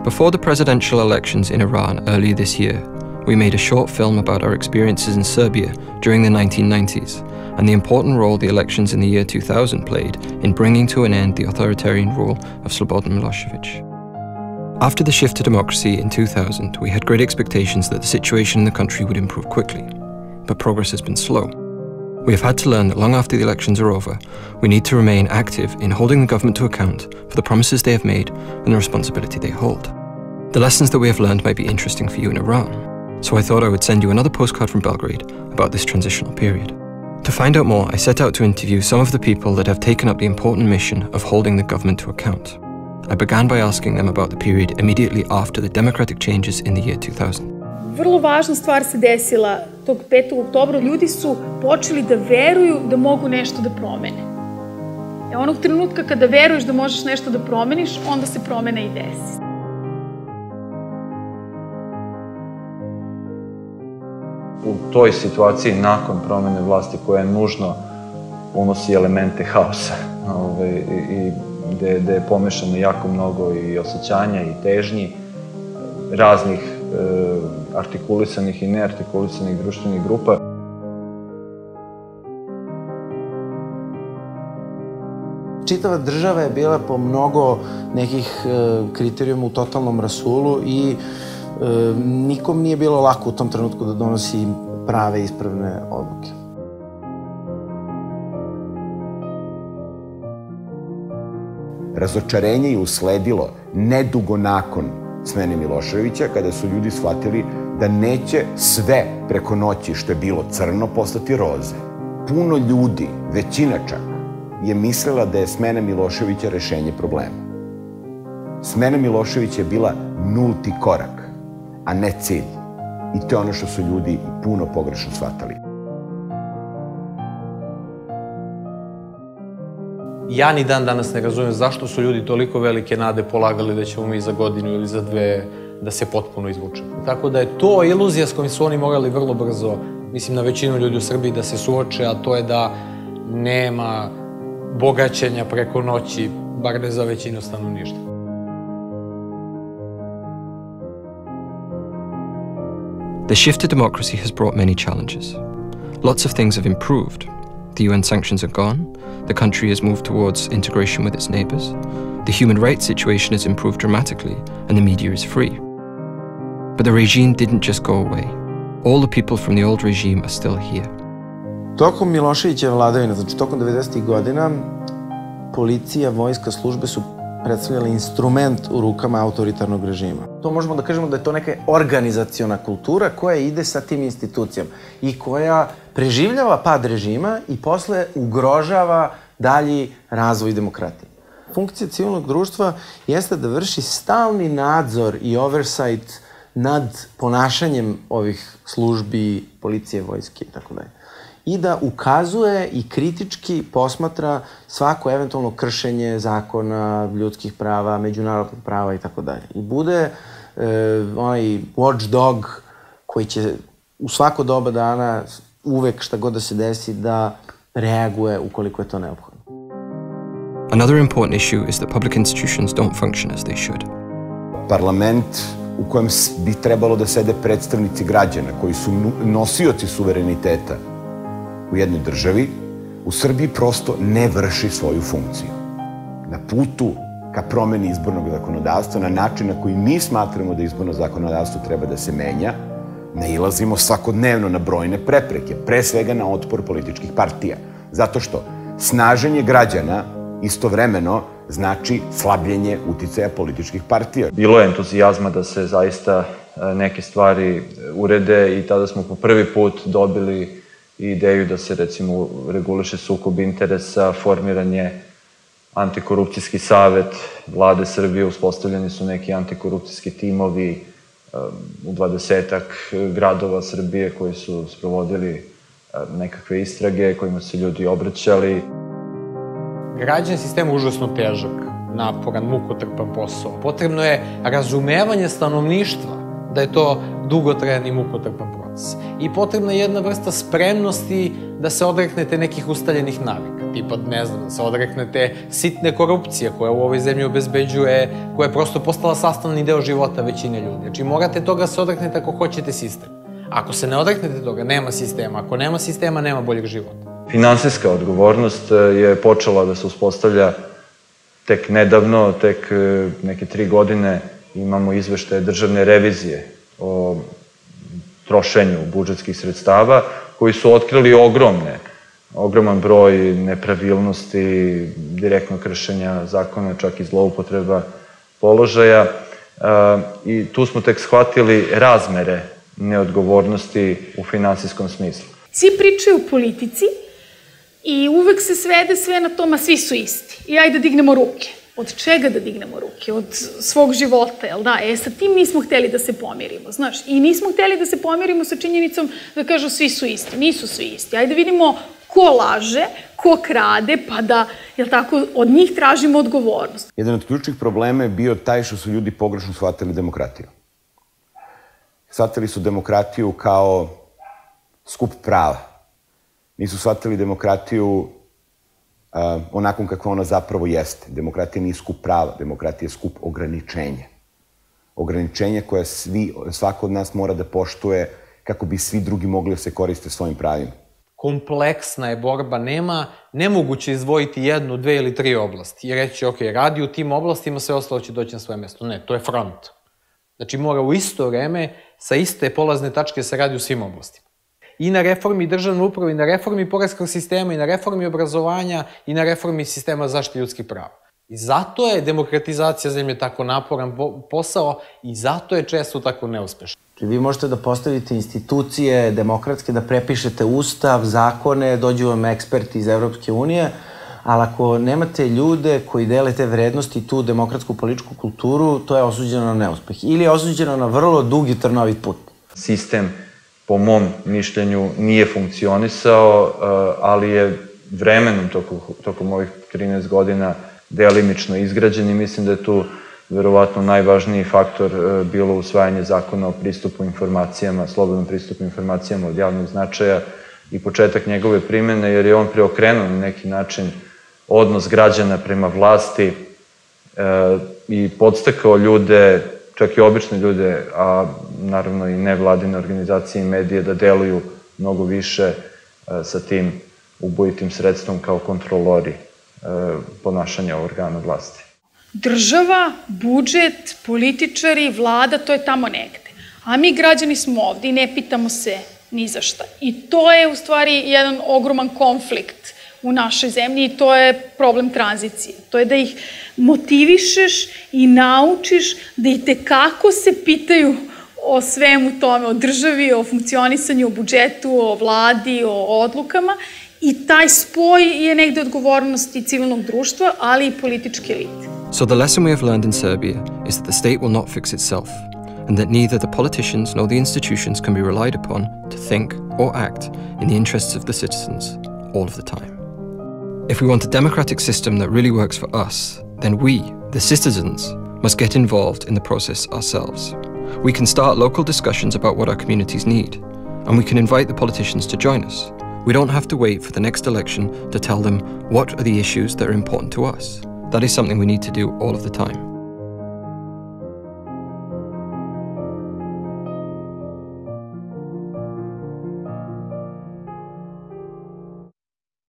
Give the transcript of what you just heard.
Before the presidential elections in Iran earlier this year, we made a short film about our experiences in Serbia during the 1990s and the important role the elections in the year 2000 played in bringing to an end the authoritarian rule of Slobodan Milosevic. After the shift to democracy in 2000, we had great expectations that the situation in the country would improve quickly, but progress has been slow. We have had to learn that long after the elections are over, we need to remain active in holding the government to account for the promises they have made and the responsibility they hold. The lessons that we have learned might be interesting for you in Iran, so I thought I would send you another postcard from Belgrade about this transitional period. To find out more, I set out to interview some of the people that have taken up the important mission of holding the government to account. I began by asking them about the period immediately after the democratic changes in the year 2000. Vrlo važna stvar se desila tog 5. oktobra. Ljudi su počeli da veruju da mogu nešto da promene. Onog trenutka kada veruješ da možeš nešto da promeniš, onda se promena i desi. U toj situaciji, nakon promene vlasti koja nužno unosi elemente haosa i gde je pomešano jako mnogo i osjećanja i težnji raznih artikulisanih i neartikulisanih društvenih grupa. Čitava država je bila po mnogo nekih kriterijuma u totalnom rasulu i nikom nije bilo lako u tom trenutku da donosi prave, ispravne odluke. Razočarenje je usledilo nedugo nakon smene Miloševića, kada su ljudi shvatili da neće sve preko noći što je bilo crno postati roze. Puno ljudi, većina čak, je mislila da je smena Miloševića rešenje problema. Smena Miloševića je bila nulti korak, a ne cilj. I to je ono što su ljudi puno pogrešno shvatali. Ja ni dan danas ne razumem zašto su ljudi toliko velike nade polagali da ćemo mi za godinu ili za dve da se potpuno izvučemo. Tako da je to iluzija s kojom su oni morali vrlo brzo, mislim na većinu ljudi u Srbiji, da se suoče, a to je da nema bogaćenja preko noći, bar ne za većinu stanovništva. The shift to democracy has brought many challenges. Lots of things have improved. The UN sanctions are gone, the country has moved towards integration with its neighbours, the human rights situation has improved dramatically, and the media is free. But the regime didn't just go away. All the people from the old regime are still here. Tokom Miloševićeve vladavine, znači tokom 90. godina, policija, vojska, službe su predstavljali instrument u rukama autoritarnog režima. To možemo da kažemo da je to neka organizaciona kultura koja ide sa tim institucijama i koja preživljava pad režima i posle ugrožava dalji razvoj demokratije. Funkcija civilnog društva jeste da vrši stalni nadzor i oversight nad ponašanjem ovih službi, policije, vojske i tako dalje. I da ukazuje i kritički posmatra svako eventualno kršenje zakona, ljudskih prava, međunarodnog prava i tako dalje. I bude onaj watchdog koji će u svako doba dana, uvek šta god da se desi, da reaguje ukoliko je to neophodno. Another important issue is that public institutions don't function as they should. Parlament u kojem bi trebalo da sede predstavnici građana, koji su nosioci suvereniteta u jednoj državi, u Srbiji prosto ne vrši svoju funkciju. Na putu ka promeni izbornog zakonodavstva, na način na koji mi smatramo da izborno zakonodavstvo treba da se menja, nailazimo svakodnevno na brojne prepreke, pre svega na otpor političkih partija. Zato što snaženje građana istovremeno znači slabljenje uticaja političkih partija. Bilo je entuzijazma da se zaista neke stvari urede i tada smo po prvi put dobili ideju da se, recimo, reguliše sukob interesa, formiranje antikorupcijski savet vlade Srbije, uspostavljeni su neki antikorupcijski timovi u 20-ak gradova Srbije koji su sprovodili nekakve istrage, kojima se ljudi obraćali. Građanski sistem je užasno težak, naporan, mukotrpan posao. Potrebno je razumevanje stanovništva da je to dugotrajan i mukotrpan proces. I potrebna je jedna vrsta spremnosti da se odreknete nekih ustaljenih navika. tipa, ne znam, da se odreknete sitne korupcije koja u ovoj zemlji obezbeđuje, koja je prosto postala sastavni deo života većine ljudi. Znači, morate toga se odreknete ako hoćete sistem. Ako se ne odreknete toga, nema sistema. Ako nema sistema, nema boljeg života. Finansijska odgovornost je počela da se uspostavlja tek nedavno, tek neke 3 godine imamo izveštaje državne revizije o trošenju budžetskih sredstava, koji su otkrili ogroman broj nepravilnosti, direktnog kršenja zakona, čak i zloupotreba položaja. I tu smo tek shvatili razmere neodgovornosti u finansijskom smislu. Svi pričaju o politici i uvek se svede sve na toma, svi su isti. I ajde da dignemo ruke. Od čega da dignemo ruke? Od svog života, jel da? Sa tim nismo hteli da se pomirimo, znaš. I nismo hteli da se pomirimo sa činjenicom da kažu svi su isti. Nisu svi isti. Ajde vidimo ko laže, ko krade, pa da, jel tako, od njih tražimo odgovornost. Jedan od ključnih problema je bio taj što su ljudi pogrešno shvatili demokratiju. Shvatili su demokratiju kao skup prava. Nisu shvatili demokratiju onakom kakva ona zapravo jeste. Demokratija nije skup prava, demokratija je skup ograničenja. Ograničenja koje svako od nas mora da poštuje kako bi svi drugi mogli da se koriste svojim pravima. Kompleksna je borba, nemoguće izdvojiti 1, 2 ili 3 oblasti i reći, ok, radi u tim oblastima, sve ostalo će doći na svoje mesto. Ne, to je front. Znači, mora u isto vreme, sa iste polazne tačke se radi u svim oblastima. I na reformi državne uprave, i na reformi poreskog sistema, i na reformi obrazovanja, i na reformi sistema zaštite ljudskih prava. I zato je demokratizacija zemlje tako naporan posao i zato je često tako neuspešna. Vi možete da postavite institucije demokratske, da prepišete ustav, zakone, dođu vam eksperti iz Evropske unije, ali ako nemate ljude koji dele te vrednosti i tu demokratsku političku kulturu, to je osuđeno na neuspeh. Ili je osuđeno na vrlo dugi trnovit put. Sistem, po mom mišljenju, nije funkcionisao, ali je vremenom, tokom ovih 13 godina, delimično izgrađen i mislim da je tu verovatno najvažniji faktor bilo usvajanje zakona o pristupu informacijama, slobodnom pristupu informacijama od javnog značaja i početak njegove primene, jer je on preokrenuo na neki način odnos građana prema vlasti i podstakao ljude, čak i obične ljude, a naravno i nevladine organizacije i medije, da deluju mnogo više sa tim ubojitim sredstvom kao kontrolori ponašanja organa vlasti. Država, budžet, političari, vlada, to je tamo negde. A mi građani smo ovde i ne pitamo se ni za šta. I to je u stvari jedan ogroman konflikt u našoj zemlji i to je problem tranzicije. To je da ih motivišeš i naučiš da i tekako se pitaju o svemu tome, o državi, o funkcionisanju, o budžetu, o vladi, o odlukama. I taj spoj je negde odgovornosti civilnog društva, ali i političke elite. So the lesson we have learned in Serbia is that the state will not fix itself, and that neither the politicians nor the institutions can be relied upon to think or act in the interests of the citizens all of the time. If we want a democratic system that really works for us, then we, the citizens, must get involved in the process ourselves. We can start local discussions about what our communities need, and we can invite the politicians to join us. We don't have to wait for the next election to tell them what are the issues that are important to us. That is something we need to do all of the time.